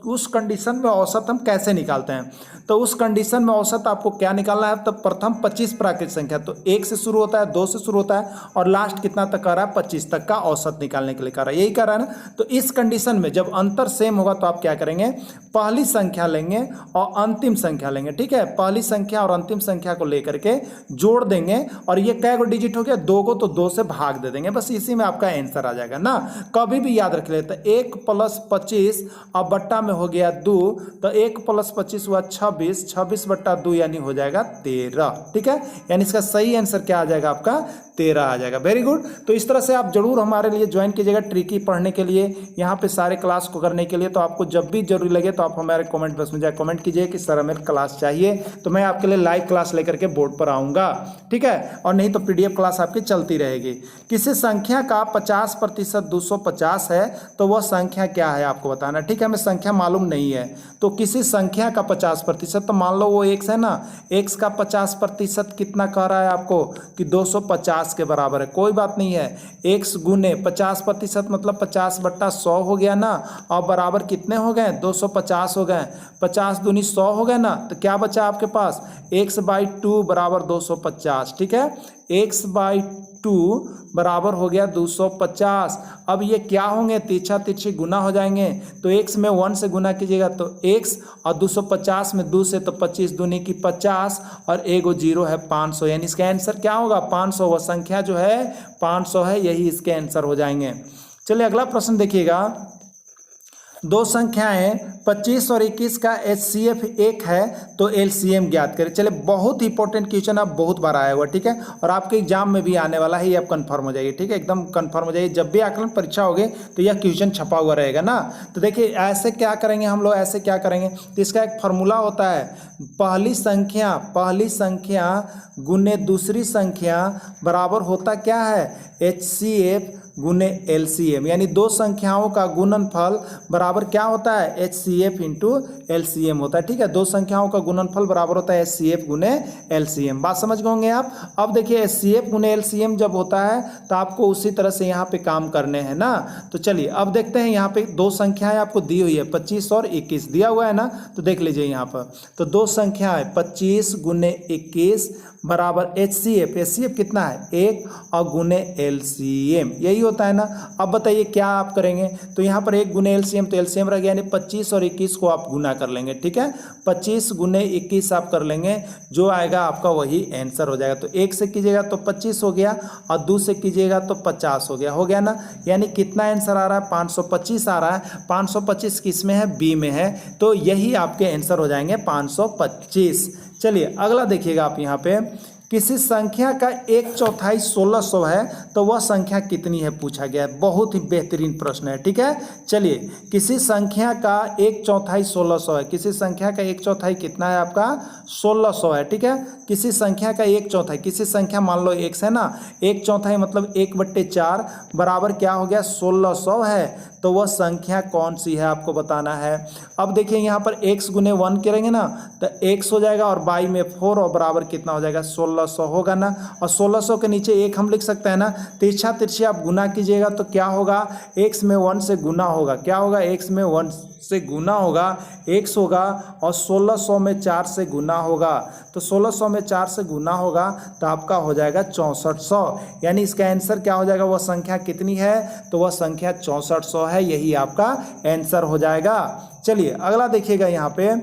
उस कंडीशन में औसत हम कैसे निकालते हैं, तो उस कंडीशन में औसत आपको क्या निकालना है, तो प्रथम 25 प्राकृत संख्या, तो 1 से शुरू होता है, 2 से शुरू होता है और लास्ट कितना तक कर रहा है, 25 तक का औसत निकालने के लिए कर रहा है, यही कर रहा है ना। तो इस कंडीशन में जब अंतर सेम होगा तो आप क्या करेंगे, पहली संख्या लेंगे और अंतिम संख्या लेंगे, ठीक है। पहली संख्या और अंतिम संख्या को लेकर के जोड़ देंगे, और ये कै गो डिजिट हो गया, 2 को, तो 2 से भाग दे देंगे, बस इसी में आपका आंसर आ जाएगा ना। कभी भी याद रख लेते, 1 + 25 और बट्टा में हो गया 2, तो 1 + 25 हुआ 26, 26/2 यानी हो जाएगा 13, ठीक है। यानी इसका सही आंसर क्या आ जाएगा, आपका 13 आ जाएगा। Very good. तो इस तरह से आप जरूर हमारे लिए ज्वाइन कीजिएगा ट्रिकी पढ़ने के लिए। यहाँ पे सारे क्लास क्लास को करने के लिए। तो आपको जब भी जरूरी लगे तो आप हमारे कमेंट बॉक्स में जाए कमेंट कीजिए कि सर हमें क्लास चाहिए, तो मैं आपके लिए लाइव क्लास लेकर के बोर्ड पर आऊँगा, ठीक है। और नहीं तो PDF क्लास आपकी चलती रहेगी। किसी संख्या का 50% 250 है तो वह संख्या क्या है आपको बताना, ठीक है। हमें संख्या मालूम नहीं है, तो किसी संख्या का 50%, तो मान लो वो x है ना, x का 50% कितना कह रहा है आपको कि 250 के बराबर है। कोई बात नहीं है, x गुने 50% मतलब 50/100 हो गया ना, और बराबर कितने हो गए 250 हो गए, 50 दूनी 100 हो गए ना, तो क्या बचा आपके पास x/2 बराबर 250, ठीक है। x/2 बराबर हो गया 250। अब ये क्या होंगे, तिरछा तिरछी गुना हो जाएंगे, तो x में 1 से गुना कीजिएगा तो x, और 250 में 2 से तो 25 दूनी की 50, और एगो 0 है 500, यानी इसका आंसर क्या होगा 500। वह संख्या जो है 500 है, यही इसके आंसर हो जाएंगे। चलिए अगला प्रश्न देखिएगा। दो संख्याएं 25 और 21 का HCF 1 है तो LCM ज्ञात करें। चलिए बहुत इंपॉर्टेंट क्वेश्चन अब बहुत बार आया हुआ, ठीक है, और आपके एग्जाम में भी आने वाला है, ये आप कंफर्म हो जाइए, ठीक है, एकदम कंफर्म हो जाइए। जब भी आकलन परीक्षा होगी तो यह क्वेश्चन छपा हुआ रहेगा ना। तो देखिए ऐसे क्या करेंगे हम लोग, ऐसे क्या करेंगे, तो इसका एक फार्मूला होता है, पहली संख्या गुने दूसरी संख्या बराबर होता क्या है HCF गुने LCM, यानी दो संख्याओं का गुणनफल बराबर क्या होता है HCF इंटू LCM होता है, ठीक है। दो संख्याओं का गुणनफल बराबर होता है HCF गुने LCM। बात समझ गए होंगे आप। अब देखिए HCF गुने LCM जब होता है तो आपको उसी तरह से यहाँ पे काम करने हैं ना। तो चलिए अब देखते हैं, यहाँ पे दो संख्याएं आपको दी हुई है 25 और 21 दिया हुआ है ना, तो देख लीजिए यहाँ पर। तो दो संख्याएं 25 गुने 21 बराबर HCF कितना है 1 और गुने LCM, यही होता है ना। अब बताइए क्या आप करेंगे, तो यहाँ पर 1 गुने LCM तो LCM रह गया, यानी 25 और 21 को आप गुना कर लेंगे, ठीक है। 25 गुने 21 आप कर लेंगे, जो आएगा आपका वही आंसर हो जाएगा। तो 1 से कीजिएगा तो 25 हो गया, और 2 से कीजिएगा तो 50 हो गया ना। यानी कितना आंसर आ रहा है 525 आ रहा है। 525 किस में है, B में है, तो यही आपके आंसर हो जाएंगे 525। चलिए अगला देखिएगा आप यहाँ पे, किसी संख्या का 1/4 1600 है तो वह संख्या कितनी है पूछा गया है। बहुत ही बेहतरीन प्रश्न है, ठीक है। चलिए किसी संख्या का 1/4 1600 है, किसी संख्या का 1/4 कितना है आपका 1600 है, ठीक है। किसी संख्या का 1/4, किसी संख्या मान लो x है ना, 1/4 मतलब 1/4 बराबर क्या हो गया 1600 है, तो वह संख्या कौन सी है आपको बताना है। अब देखिए यहाँ पर x गुने 1 करेंगे ना तो x हो जाएगा, और बाई में 4, और बराबर कितना हो जाएगा 1600 होगा ना। और 1600 के नीचे 1 हम लिख सकते हैं ना, तिरछा तिरछी आप गुना कीजिएगा तो क्या होगा, x में 1 से गुना होगा, क्या होगा x में 1 से गुना होगा x होगा, और 1600 में 4 से गुना होगा, तो 1600 में 4 से गुना होगा तो आपका हो जाएगा 6400, यानी इसका आंसर क्या हो जाएगा, वह संख्या कितनी है, तो वह संख्या 6400 है, यही आपका आंसर हो जाएगा। चलिए अगला देखिएगा यहाँ पे,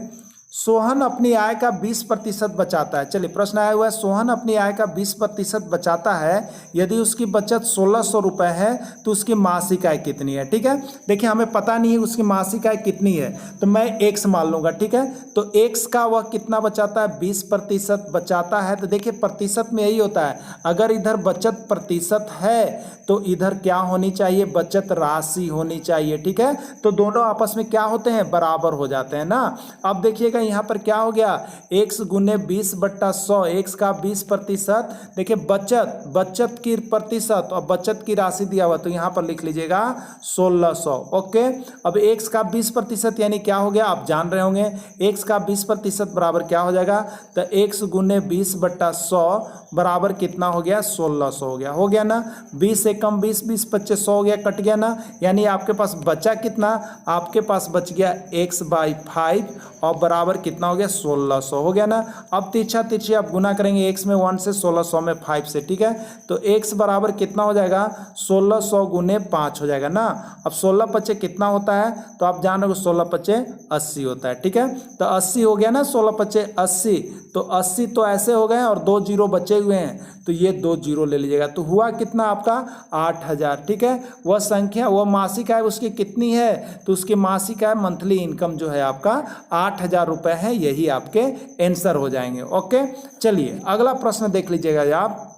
सोहन अपनी आय का 20% बचाता है। चलिए प्रश्न आया हुआ है, सोहन अपनी आय का 20% बचाता है, यदि उसकी बचत 1600 रुपये है तो उसकी मासिक आय कितनी है, ठीक है। देखिए हमें पता नहीं है उसकी मासिक आय कितनी है, तो मैं x मान लूँगा, ठीक है। तो x का वह कितना बचाता है 20% बचाता है, तो देखिए प्रतिशत में यही होता है, अगर इधर बचत प्रतिशत है तो इधर क्या होनी चाहिए, बचत राशि होनी चाहिए, ठीक है। तो दोनों आपस में क्या होते हैं, बराबर हो जाते हैं ना। अब देखिएगा यहाँ पर क्या हो गया, x गुने 20/100, x का 20%, देखिए बचत की प्रतिशत और बचत की राशि दिया हुआ, तो यहाँ पर लिख लीजिएगा 1600, ओके। अब x का 20% यानी क्या हो गया, आप जान रहे होंगे, x का 20% बराबर क्या हो जाएगा, तो x गुने 20/100 बराबर कितना हो गया 1600 हो गया ना। 20 से कम 20, 20 25 100 हो गया, कट गया ना, यानी आपके पास बचा कितना, आपके पास बच गया x/5, और बराबर कितना हो गया 1600 हो गया ना। अब तिरछा तिरछी आप गुना करेंगे, x में 1 से 1600 में 5 से, ठीक है। तो x बराबर कितना हो जाएगा 1600 गुने 5 हो जाएगा ना। अब 16 पच्चे कितना होता है, तो आप जान रहे हो 16 पच्चे 80 होता है, ठीक है। तो 80 हो गया ना, 16 पच्चे 80, तो 80 तो ऐसे हो गए और 2 जीरो बचे हुए हैं, तो ये 2 जीरो ले लीजिएगा, तो हुआ कितना आपका 8000, ठीक है। वह संख्या, वह मासिक आय उसकी कितनी है, तो उसकी मासिक आय मंथली इनकम जो है आपका 8000 रुपये है, यही आपके आंसर हो जाएंगे, ओके। चलिए अगला प्रश्न देख लीजिएगा आप,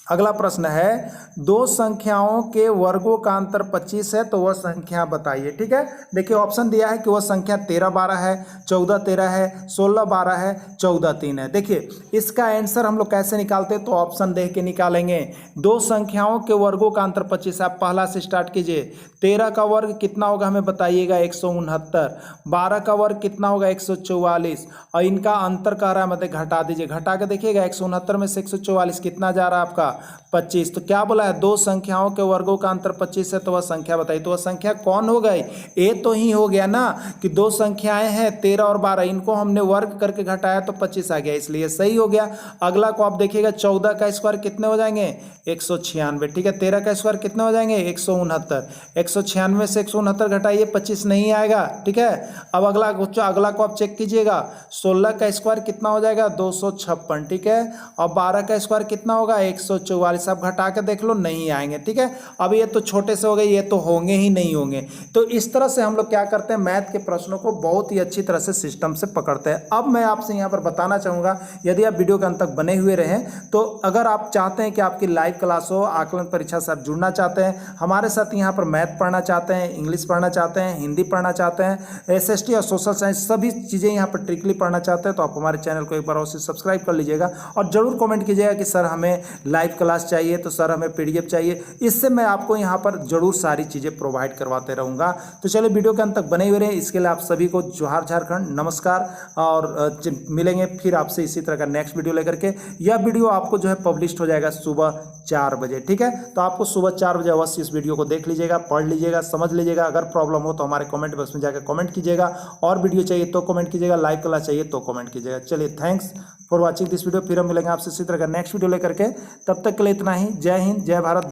अगला प्रश्न है, दो संख्याओं के वर्गों का अंतर 25 है तो वह संख्या बताइए। ठीक है, देखिए ऑप्शन दिया है कि वह संख्या 13 12 है, 14 13 है, 16 12 है, 14 3 है। देखिए इसका आंसर हम लोग कैसे निकालते हैं, तो ऑप्शन देख के निकालेंगे। दो संख्याओं के वर्गों का अंतर 25, आप पहला से स्टार्ट कीजिए। 13 का वर्ग कितना होगा हमें बताइएगा, 169। 12 का वर्ग कितना होगा, 144। और इनका अंतर कह रहा है मतलब घटा दीजिए, घटा के देखिएगा 169 में से 144 कितना जा रहा है आपका 25। तो क्या बोला है, दो संख्याओं के वर्गों का अंतर 25 है तो वह संख्या बताइए। तो वह संख्या कौन हो गई, ए तो ही हो गया ना, कि दो संख्याएं हैं 13 और 12, इनको हमने वर्ग करके घटाया तो 25 आ गया, इसलिए सही हो गया। अगला को आप देखिएगा, 14 का स्क्वायर कितने हो जाएंगे, 196। ठीक है, 13 का स्क्वायर कितने हो जाएंगे, 169। 196 से 169 घटाइए, 25 नहीं आएगा। ठीक है, अब अगला को आप चेक कीजिएगा, 16 का स्क्वायर कितना हो जाएगा, 256। ठीक है, और 12 का स्क्वायर कितना होगा, 144। आप घटा के देख लो, नहीं आएंगे। ठीक है, अब ये तो छोटे से हो गए, ये तो होंगे ही नहीं होंगे। तो इस तरह से हम लोग क्या करते हैं, मैथ के प्रश्नों को बहुत ही अच्छी तरह से सिस्टम से पकड़ते हैं। अब मैं आपसे यहाँ पर बताना चाहूँगा, यदि आप वीडियो के अंत तक बने हुए रहें तो अगर आप चाहते हैं कि आपकी लाइव क्लास हो, आकलन परीक्षा से आप जुड़ना चाहते हैं, हमारे साथ यहाँ पर मैथ पढ़ना चाहते हैं, इंग्लिश पढ़ना चाहते हैं, हिंदी पढ़ना चाहते हैं, एसएसटी और सोशल साइंस सभी चीज़ें यहाँ पर ट्रिकली पढ़ना चाहते हैं, तो आप हमारे चैनल को एक बार और से सब्सक्राइब कर लीजिएगा और जरूर कमेंट कीजिएगा कि सर हमें लाइव क्लास चाहिए, तो सर हमें पीडीएफ चाहिए। इससे मैं आपको यहाँ पर जरूर सारी चीज़ें प्रोवाइड करवाते रहूँगा। तो चलिए वीडियो के अंत तक बने हुए रहे। इसके लिए आप सभी को जोहार झारखंड, नमस्कार, और मिलेंगे फिर आपसे इसी तरह का नेक्स्ट वीडियो लेकर के। यह वीडियो आपको जो है पब्लिश हो जाएगा सुबह 4 बजे। ठीक है, तो आपको सुबह 4 बजे अवश्य इस वीडियो को देख लीजिएगा, पढ़ लीजिएगा, समझ लीजिएगा। अगर प्रॉब्लम हो तो हमारे कमेंट बॉक्स में जाकर कमेंट कीजिएगा, और वीडियो चाहिए तो कमेंट कीजिएगा, लाइव क्लास चाहिए तो कमेंट कीजिएगा। चलिए, thanks for watching this video. फिर हम मिलेंगे आपसे इसी तरह का नेक्स्ट वीडियो लेकर के। तब तक के लिए इतना ही। जय हिंद, जय भारत।